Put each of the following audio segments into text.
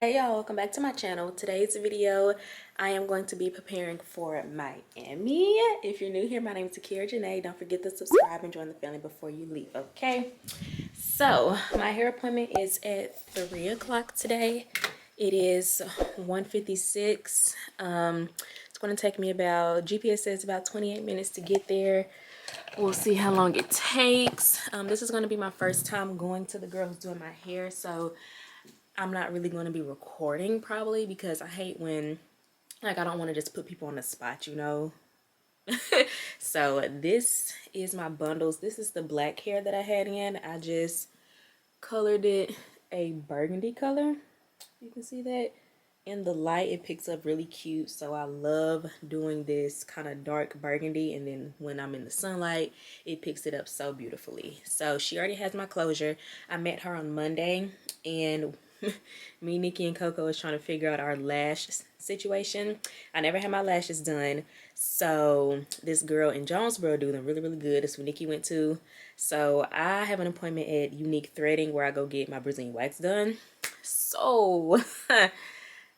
Hey y'all, welcome back to my channel. Today's video I am going to be preparing for Miami. If you're new here, my name is Akeira Janee. Don't forget to subscribe and join the family before you leave, okay? So my hair appointment is at 3 o'clock today. It is 1:56. It's going to take me about, GPS says about 28 minutes to get there. We'll see how long it takes. This is going to be my first time going to the girl who's doing my hair, so I'm not really going to be recording probably because I hate when, like, I don't want to just put people on the spot, you know. So this is my bundles. This is the black hair that I had in. I just colored it a burgundy color. You can see that in the light it picks up really cute, so I love doing this kind of dark burgundy, and then when I'm in the sunlight it picks it up so beautifully. So she already has my closure. I met her on Monday, and me, Nikki, and Coco is trying to figure out our lash situation. I never had my lashes done, so this girl in Jonesboro do them really good. That's where Nikki went to. So I have an appointment at Unique Threading where I go get my Brazilian wax done. So I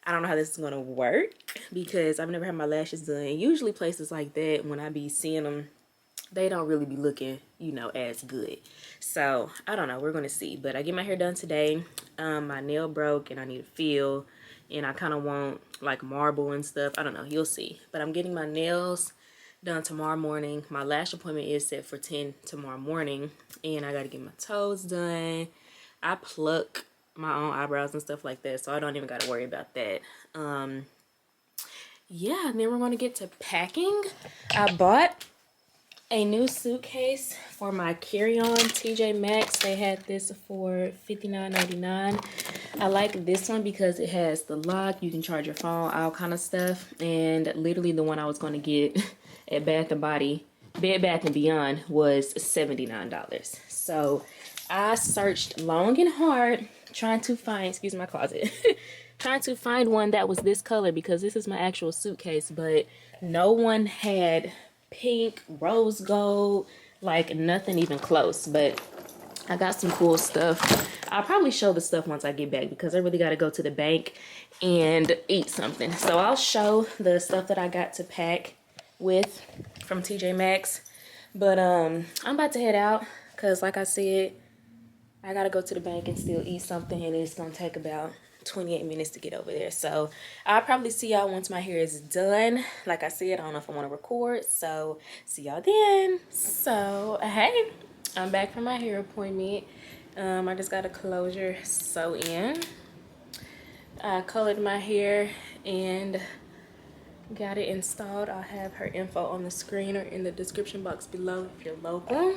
don't know how this is gonna work because I've never had my lashes done. And usually places like that, when I be seeing them, they don't really be looking, you know, as good. So I don't know, we're gonna see. But I get my hair done today. My nail broke and I need a fill, and I kind of want like marble and stuff. I don't know, you'll see. But I'm getting my nails done tomorrow morning. My lash appointment is set for 10 tomorrow morning, and I gotta get my toes done. I pluck my own eyebrows and stuff like that, so I don't even gotta worry about that. Yeah, and then we're gonna get to packing. I bought a new suitcase for my carry-on TJ Maxx. They had this for $59.99. I like this one because it has the lock, you can charge your phone, all kind of stuff. And literally the one I was going to get at Bed Bath & Beyond was $79. So I searched long and hard trying to find, excuse my closet, trying to find one that was this color because this is my actual suitcase, but no one had pink, rose gold, like nothing even close. But I got some cool stuff. I'll probably show the stuff once I get back because I really got to go to the bank and eat something. So I'll show the stuff that I got to pack with from TJ Maxx. But I'm about to head out because, like I said, I got to go to the bank and still eat something, and it's going to take about 28 minutes to get over there. So I'll probably see y'all once my hair is done. Like I said, I don't know if I want to record, so see y'all then. So hey, I'm back from my hair appointment. I just got a closure sew in. I colored my hair and got it installed. I'll have her info on the screen or in the description box below if you're local.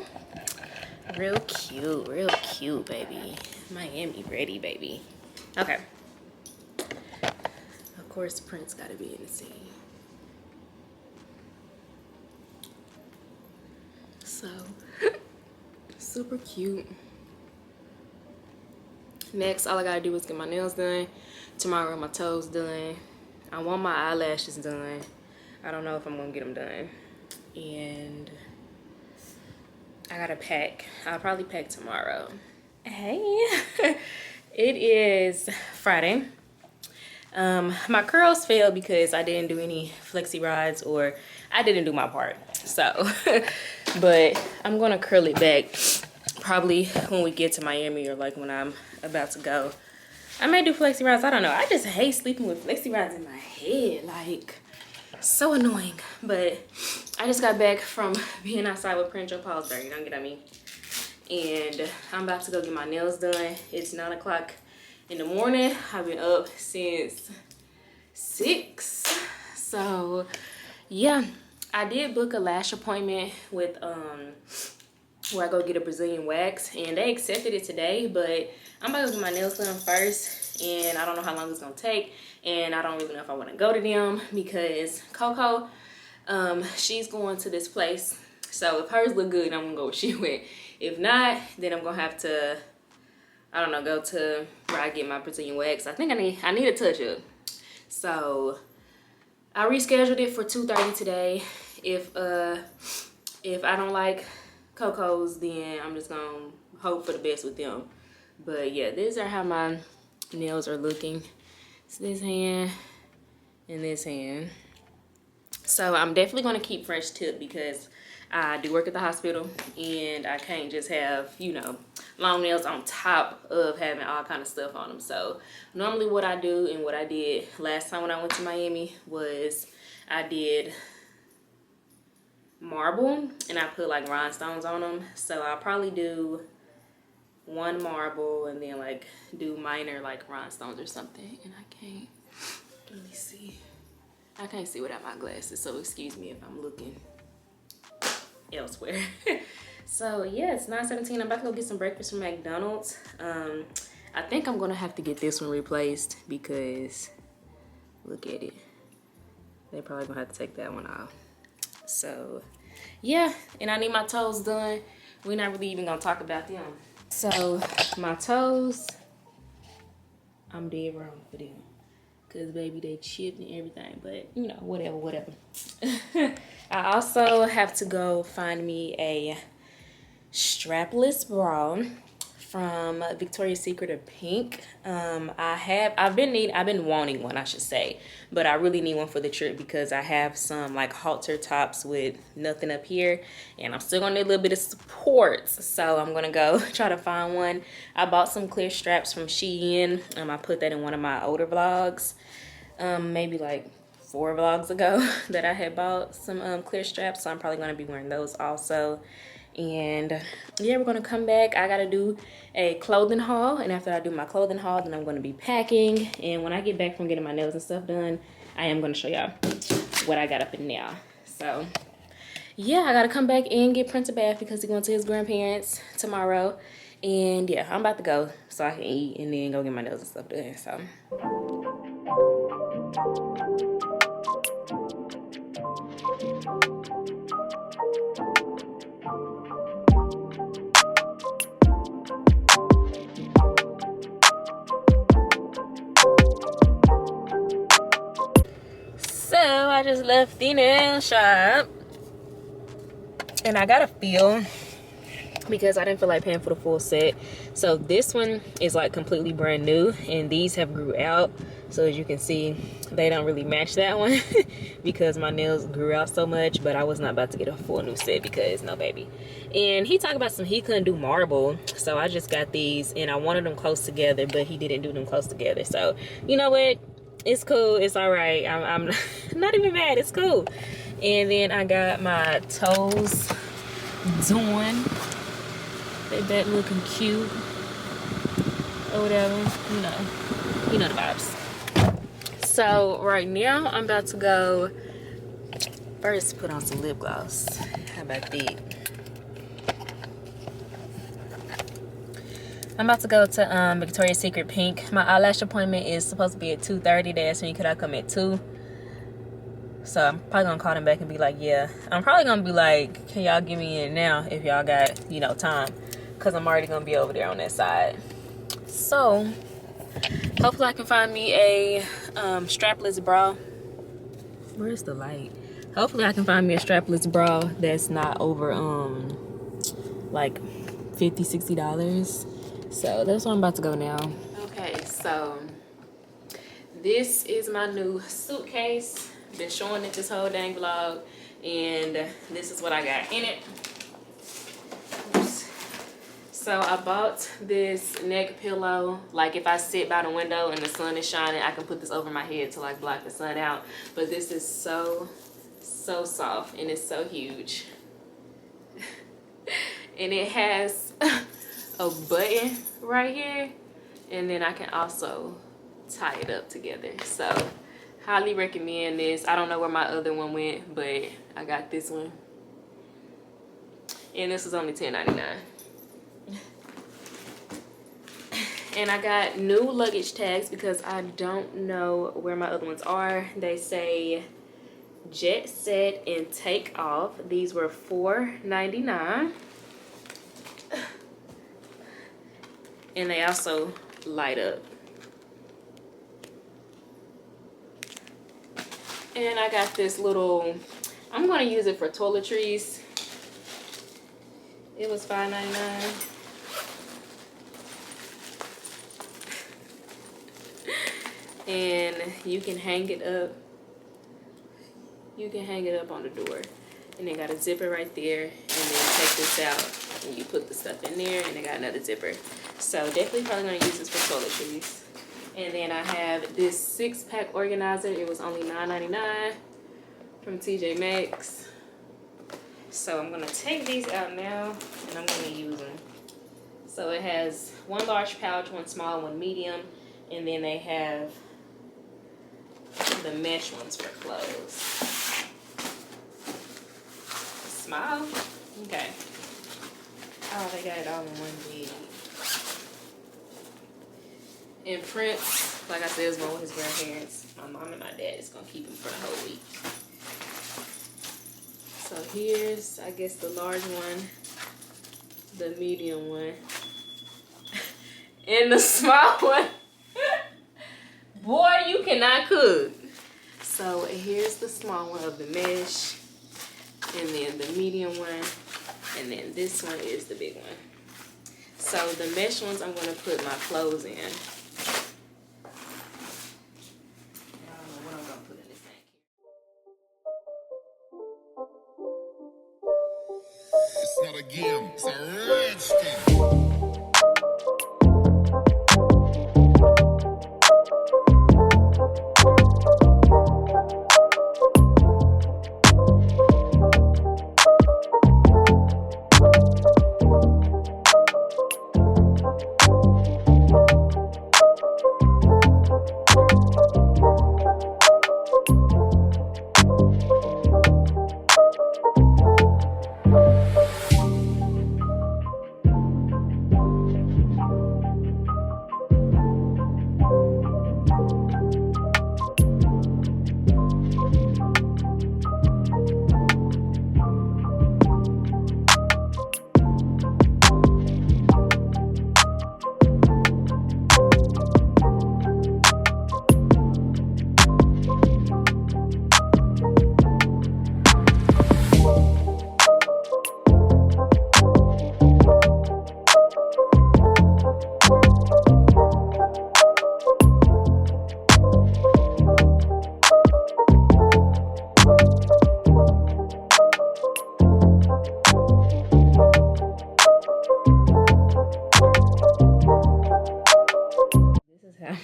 Real cute, baby. Miami ready, baby. Okay. Of course, Prince gotta be in the scene. So, super cute. Next, all I gotta do is get my nails done. Tomorrow, my toes done. I want my eyelashes done. I don't know if I'm gonna get them done. And I gotta pack. I'll probably pack tomorrow. Hey, it is Friday. My curls failed because I didn't do any flexi rods, or I didn't do my part. So, but I'm gonna curl it back probably when we get to Miami, or like when I'm about to go. I may do flexi rods, I don't know. I just hate sleeping with flexi rods in my head, like so annoying. But I just got back from being outside with Prince Joe Paulsbury, don't get at me. And I'm about to go get my nails done. It's 9 o'clock in the morning. I've been up since 6. So yeah, I did book a lash appointment with where I go get a Brazilian wax, and they accepted it today, but I'm about to get my nails done first, and I don't know how long it's gonna take, and I don't really know if I want to go to them because Coco, she's going to this place. So if hers look good, I'm gonna go where she went. If not, then I'm gonna have to, I don't know, go to where I get my Brazilian wax. I think I need a touch up. So I rescheduled it for 2:30 today. If I don't like Coco's, then I'm just gonna hope for the best with them. But yeah, these are how my nails are looking. It's this hand and this hand. So I'm definitely going to keep fresh tip because I do work at the hospital and I can't just have, you know, long nails on top of having all kind of stuff on them. So normally what I do and what I did last time when I went to Miami was I did marble and I put like rhinestones on them. So I'll probably do one marble and then like do minor like rhinestones or something. And I can't, let me see. I can't see without my glasses, so excuse me if I'm looking elsewhere. So yeah, it's 9:17. I'm about to go get some breakfast from McDonald's. I think I'm gonna have to get this one replaced because look at it. They're probably gonna have to take that one off. So yeah, and I need my toes done. We're not really even gonna talk about them. So my toes, I'm dead wrong for them. Cause baby, they chipped and everything, but you know, whatever. I also have to go find me a strapless bra from Victoria's Secret or Pink. I've been wanting one, I should say, but I really need one for the trip because I have some like halter tops with nothing up here, and I'm still gonna need a little bit of support. So I'm gonna go try to find one. I bought some clear straps from Shein. I put that in one of my older vlogs, maybe like 4 vlogs ago that I had bought some clear straps. So I'm probably gonna be wearing those also. And yeah, we're gonna come back. I gotta do a clothing haul, and after I do my clothing haul, then I'm gonna be packing. And when I get back from getting my nails and stuff done, I am gonna show y'all what I got up in now. So yeah, I gotta come back and get Prince a bath because he's going to his grandparents tomorrow. And yeah, I'm about to go so I can eat and then go get my nails and stuff done. So I just left the nail shop and I got a feel because I didn't feel like paying for the full set. So this one is like completely brand new and these have grew out. So as you can see, they don't really match that one because my nails grew out so much, but I was not about to get a full new set because no baby. And he talked about he couldn't do marble. So I just got these and I wanted them close together, but he didn't do them close together. So you know what? It's cool. It's all right. I'm not even mad. It's cool. And then I got my toes done. They back looking cute or whatever. You know the vibes. So right now I'm about to go first put on some lip gloss. How about that? I'm about to go to Victoria's Secret Pink. My eyelash appointment is supposed to be at 2:30. They asked me could I come at 2. So I'm probably gonna call them back and be like, yeah. I'm probably gonna be like, can y'all get me in now if y'all got, you know, time? Because I'm already gonna be over there on that side. So hopefully I can find me a strapless bra. Where's the light? Hopefully I can find me a strapless bra that's not over like $50-$60. So that's where I'm about to go now. Okay, so this is my new suitcase. Been showing it this whole dang vlog, and this is what I got in it. Oops. So I bought this neck pillow. Like if I sit by the window and the sun is shining, I can put this over my head to like block the sun out. But this is so soft and it's so huge. And it has a button right here, and then I can also tie it up together. So highly recommend this. I don't know where my other one went, but I got this one, and this was only $10.99. And I got new luggage tags because I don't know where my other ones are. They say jet set and take off. These were $4.99. And they also light up. And I got this little, I'm gonna use it for toiletries. It was $5.99. and you can hang it up. You can hang it up on the door, and they got a zipper right there, and then take this out and you put the stuff in there, and they got another zipper. So definitely probably gonna use this for toiletries. And then I have this 6-pack organizer. It was only $9.99 from TJ Maxx. So I'm gonna take these out now, and I'm gonna use them. So it has one large pouch, one small, one medium, and then they have the mesh ones for clothes. Smile? Okay. Oh, they got it all in one big. And Prince, like I said, is going with his grandparents. My mom and my dad is gonna keep him for the whole week. So here's, I guess, the large one, the medium one, and the small one. Boy, you cannot cook. So here's the small one of the mesh, and then the medium one, and then this one is the big one. So the mesh ones I'm gonna put my clothes in. I don't know what I'm gonna put in this thing. It's not a game, it's a rich thing.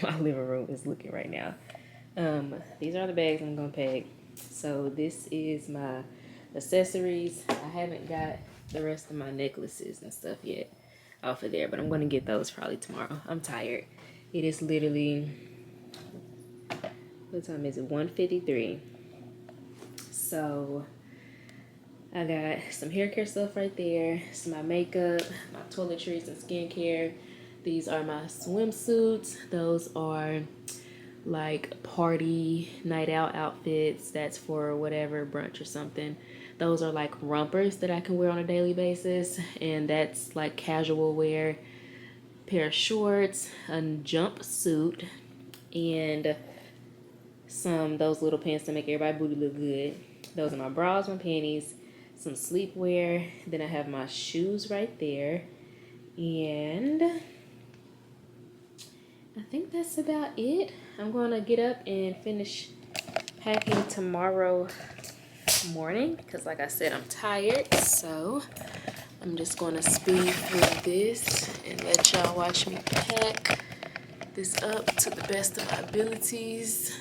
My living room is looking right now. These are the bags I'm gonna pack. So this is my accessories. I haven't got the rest of my necklaces and stuff yet off of there, but I'm gonna get those probably tomorrow. I'm tired. It is literally, what time is it? 1:53. So I got some hair care stuff right there, some my makeup, my toiletries and skincare. These are my swimsuits. Those are like party night out outfits. That's for whatever, brunch or something. Those are like rompers that I can wear on a daily basis, and that's like casual wear. Pair of shorts, a jumpsuit, and those little pants to make everybody booty look good. Those are my bras, my panties, some sleepwear. Then I have my shoes right there, and I think that's about it. I'm gonna get up and finish packing tomorrow morning because, like I said, I'm tired. So I'm just gonna speed through this and let y'all watch me pack this up to the best of my abilities.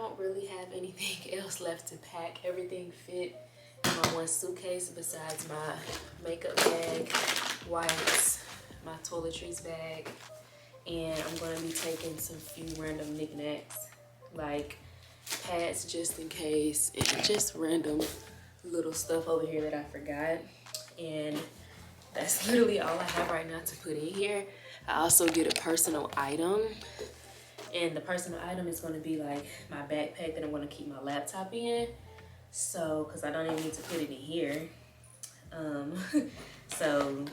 don't really have anything else left to pack. Everything fit in my one suitcase besides my makeup bag, wipes, my toiletries bag, and I'm gonna be taking some few random knickknacks like pads just in case, and just random little stuff over here that I forgot. And that's literally all I have right now to put in here. I also get a personal item, and the personal item is going to be like my backpack that I'm going to keep my laptop in. So, because I don't even need to put it in here. So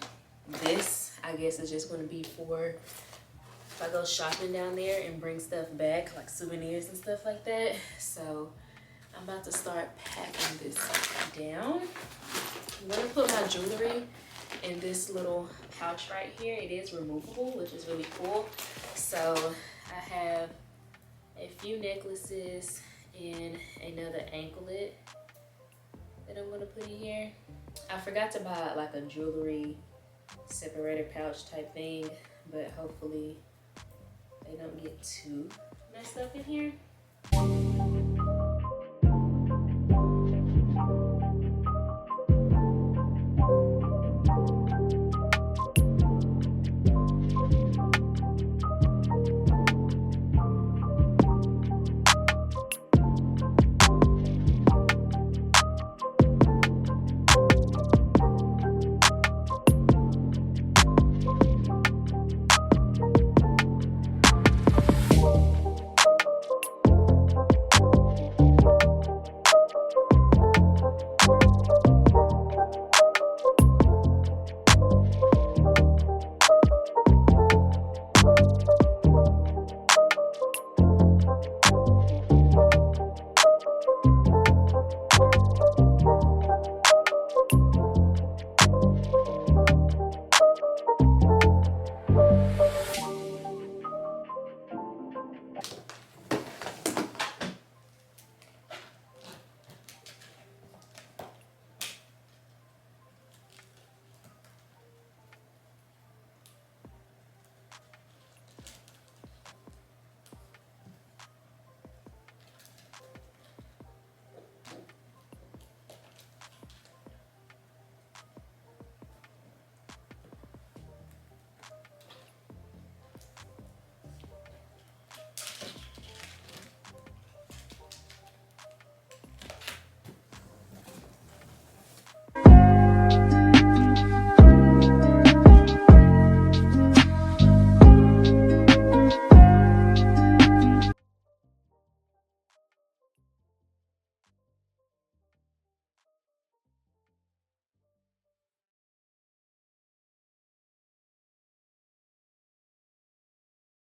this, I guess, is just going to be for if I go shopping down there and bring stuff back, like souvenirs and stuff like that. So I'm about to start packing this down. I'm going to put my jewelry in this little pouch right here. It is removable, which is really cool. So I have a few necklaces and another anklet that I'm gonna put in here. I forgot to buy like a jewelry separator pouch type thing, but hopefully they don't get too messed up in here.